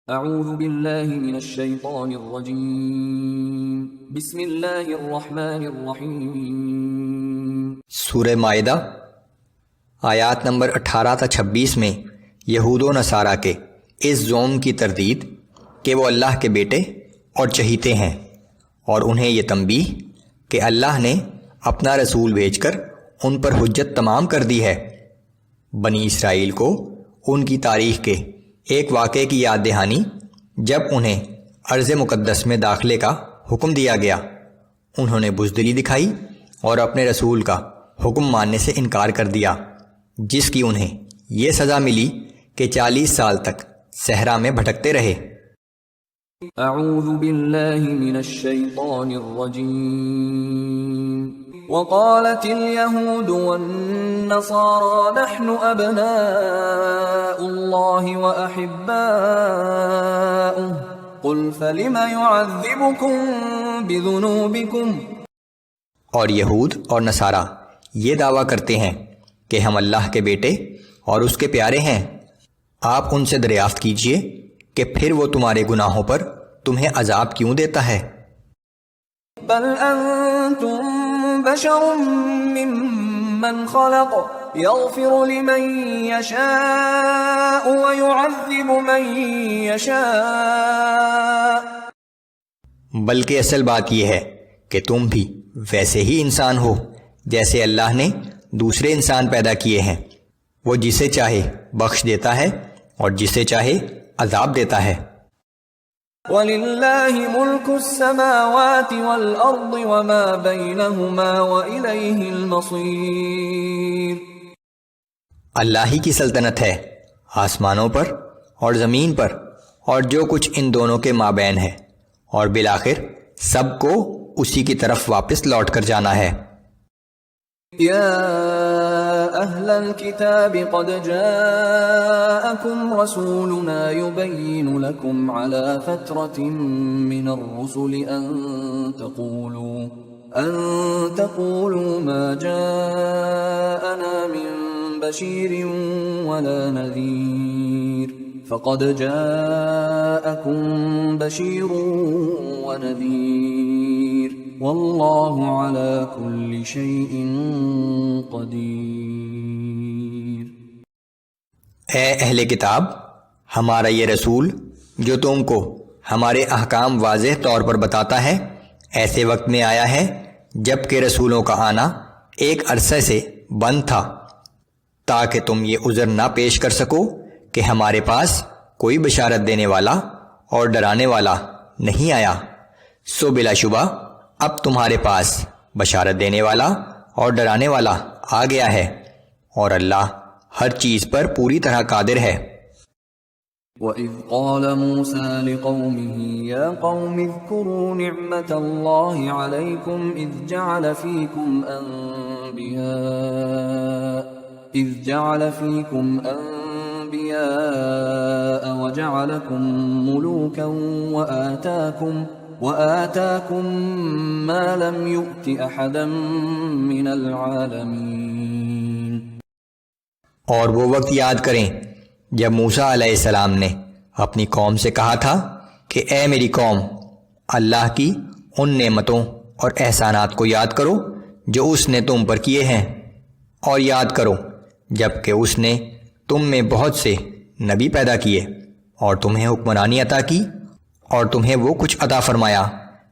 اعوذ باللہ من الشیطان الرجیم بسم اللہ الرحمن الرحیم۔ سورہ مائدہ آیات نمبر 18 تا 26 میں یہود و نصارہ کے اس زوم کی تردید کہ وہ اللہ کے بیٹے اور چہیتے ہیں، اور انہیں یہ تنبیہ کہ اللہ نے اپنا رسول بھیج کر ان پر حجت تمام کر دی ہے۔ بنی اسرائیل کو ان کی تاریخ کے ایک واقعے کی یاد دہانی جب انہیں ارض مقدس میں داخلے کا حکم دیا گیا، انہوں نے بزدلی دکھائی اور اپنے رسول کا حکم ماننے سے انکار کر دیا، جس کی انہیں یہ سزا ملی کہ 40 سال تک صحرا میں بھٹکتے رہے۔ اعوذ باللہ من الشیطان الرجیم۔ وقالت اليهود والنصارى نحن أبناء الله وأحباؤه قل فلم يعذبكم بذنوبكم۔ اور یہود اور نصارہ یہ دعویٰ کرتے ہیں کہ ہم اللہ کے بیٹے اور اس کے پیارے ہیں۔ آپ ان سے دریافت کیجئے کہ پھر وہ تمہارے گناہوں پر تمہیں عذاب کیوں دیتا ہے۔ بل انتم بشر ممن خلق يغفر لمن يشاء ويعذب من يشاء۔ بلکہ اصل بات یہ ہے کہ تم بھی ویسے ہی انسان ہو جیسے اللہ نے دوسرے انسان پیدا کیے ہیں، وہ جسے چاہے بخش دیتا ہے اور جسے چاہے عذاب دیتا ہے۔ وَلِلَّهِ مُلْكُ السَّمَاوَاتِ وَالْأَرْضِ وَمَا بَيْنَهُمَا وَإِلَيْهِ الْمَصِيرُ۔ اللہ ہی کی سلطنت ہے آسمانوں پر اور زمین پر اور جو کچھ ان دونوں کے مابین ہے، اور بالآخر سب کو اسی کی طرف واپس لوٹ کر جانا ہے۔ یا اہل الكتاب قد جاءکم رسولنا يبین لکم على فترة من الرسل ان تقولوا ما جاءنا من بشیر ولا نذیر فقد جاءکم بشیر ونذیر واللہ علی کل شیء قدیر۔ اے اہل کتاب، ہمارا یہ رسول جو تم کو ہمارے احکام واضح طور پر بتاتا ہے، ایسے وقت میں آیا ہے جب کہ رسولوں کا آنا ایک عرصے سے بند تھا، تاکہ تم یہ عذر نہ پیش کر سکو کہ ہمارے پاس کوئی بشارت دینے والا اور ڈرانے والا نہیں آیا، سو بلا شبہ اب تمہارے پاس بشارت دینے والا اور ڈرانے والا آ گیا ہے، اور اللہ ہر چیز پر پوری طرح قادر ہے۔ وَإِذْ قَالَ مُوسَى لِقَوْمِهِ يَا قَوْمِ اذْكُرُوا نِعْمَةَ اللَّهِ عَلَيْكُمْ إِذْ جَعَلَ فِيكُمْ أَنْبِيَاءَ وَجَعَلَكُمْ مُلُوكًا وَآتَاكُمْ مَا لَمْ يُؤْتِ أَحَدًا مِنَ الْعَالَمِينَ۔ اور وہ وقت یاد کریں جب موسیٰ علیہ السلام نے اپنی قوم سے کہا تھا کہ اے میری قوم، اللہ کی ان نعمتوں اور احسانات کو یاد کرو جو اس نے تم پر کیے ہیں، اور یاد کرو جب کہ اس نے تم میں بہت سے نبی پیدا کیے اور تمہیں حکمرانی عطا کی، اور تمہیں وہ کچھ عطا فرمایا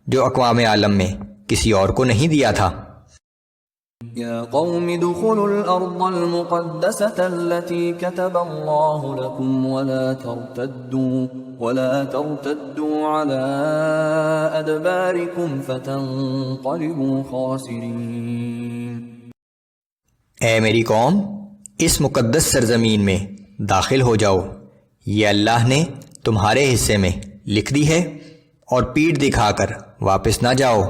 جو اقوام عالم میں کسی اور کو نہیں دیا تھا۔ یا قوم ادخلوا الارض المقدسة التي كتب الله لكم ولا ترتدوا على ادباركم فتنقلبوا خاسرين۔ اے میری قوم، اس مقدس سرزمین میں داخل ہو جاؤ، یہ اللہ نے تمہارے حصے میں لکھ دی ہے، اور پیٹھ دکھا کر واپس نہ جاؤ،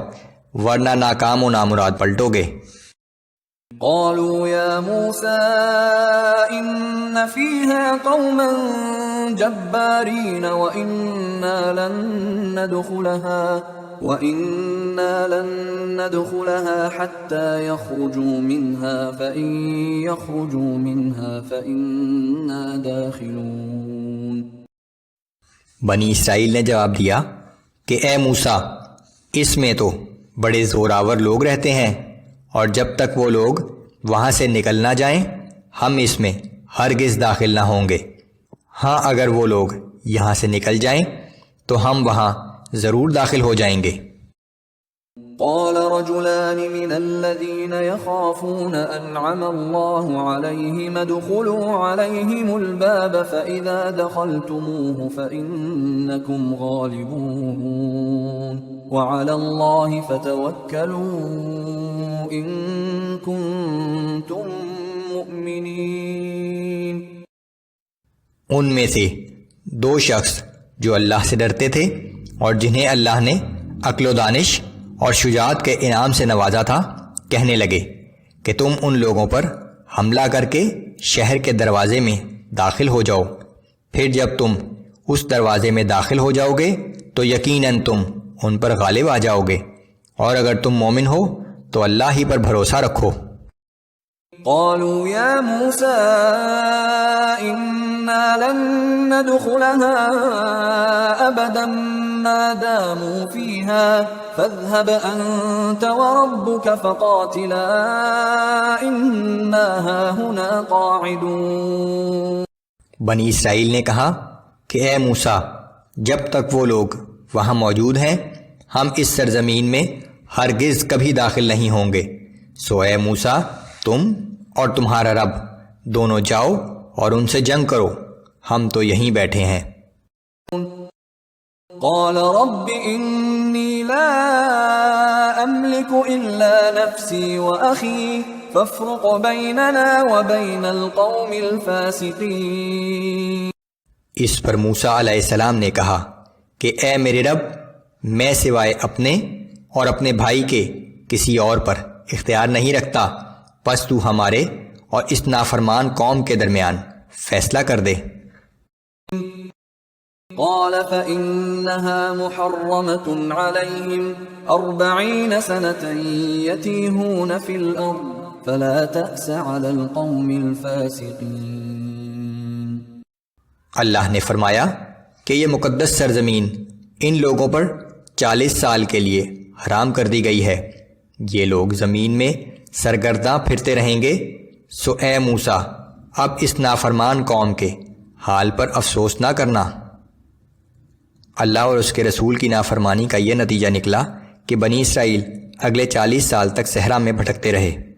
ورنہ ناکام و نامراد پلٹو گے۔ قالوا يا موسى إن فيها قوما جبارين وإنا لن ندخلها حتى يخرجوا منها فإن يخرجوا منها فإنا داخلون۔ بنی اسرائیل نے جواب دیا کہ اے موسیٰ، اس میں تو بڑے زوراور لوگ رہتے ہیں، اور جب تک وہ لوگ وہاں سے نکل نہ جائیں ہم اس میں ہرگز داخل نہ ہوں گے۔ ہاں اگر وہ لوگ یہاں سے نکل جائیں تو ہم وہاں ضرور داخل ہو جائیں گے۔ قال رجلان من الذين يخافون أنعم الله عليهم ادخلوا عليهم الباب فإذا دخلتموه فإنكم غالبون وعلى الله فتوكلوا إن كنتم مؤمنين۔ ان میں سے دو شخص جو اللہ سے ڈرتے تھے اور جنہیں اللہ نے عقل و دانش اور شجاعت کے انعام سے نوازا تھا، کہنے لگے کہ تم ان لوگوں پر حملہ کر کے شہر کے دروازے میں داخل ہو جاؤ، پھر جب تم اس دروازے میں داخل ہو جاؤ گے تو یقیناً تم ان پر غالب آ جاؤ گے، اور اگر تم مومن ہو تو اللہ ہی پر بھروسہ رکھو۔ قالوا يا موسى إنا لن ندخلها أبدا ما داموا فيها فاذهب أنت وربك فقاتلا إنا هاهنا قاعدون۔ بنی اسرائیل نے کہا کہ اے موسیٰ، جب تک وہ لوگ وہاں موجود ہیں ہم اس سرزمین میں ہرگز کبھی داخل نہیں ہوں گے، سو اے موسیٰ تم اور تمہارا رب دونوں جاؤ اور ان سے جنگ کرو، ہم تو یہیں بیٹھے ہیں۔ قال رب إني لا أملك إلا نفسي وأخي فافرق بيننا وبين القوم الفاسقين۔ اس پر موسیٰ علیہ السلام نے کہا کہ اے میرے رب، میں سوائے اپنے اور اپنے بھائی کے کسی اور پر اختیار نہیں رکھتا، پس تو ہمارے اور اس نافرمان قوم کے درمیان فیصلہ کر دے۔ قال فإنها محرمة عليهم 40 سنة يتيهون في الأرض فلا تأس على القوم الفاسقين۔ اللہ نے فرمایا کہ یہ مقدس سرزمین ان لوگوں پر 40 سال کے لیے حرام کر دی گئی ہے، یہ لوگ زمین میں سرگرداں پھرتے رہیں گے، سو اے موسیٰ اب اس نافرمان قوم کے حال پر افسوس نہ کرنا۔ اللہ اور اس کے رسول کی نافرمانی کا یہ نتیجہ نکلا کہ بنی اسرائیل اگلے 40 سال تک صحرا میں بھٹکتے رہے۔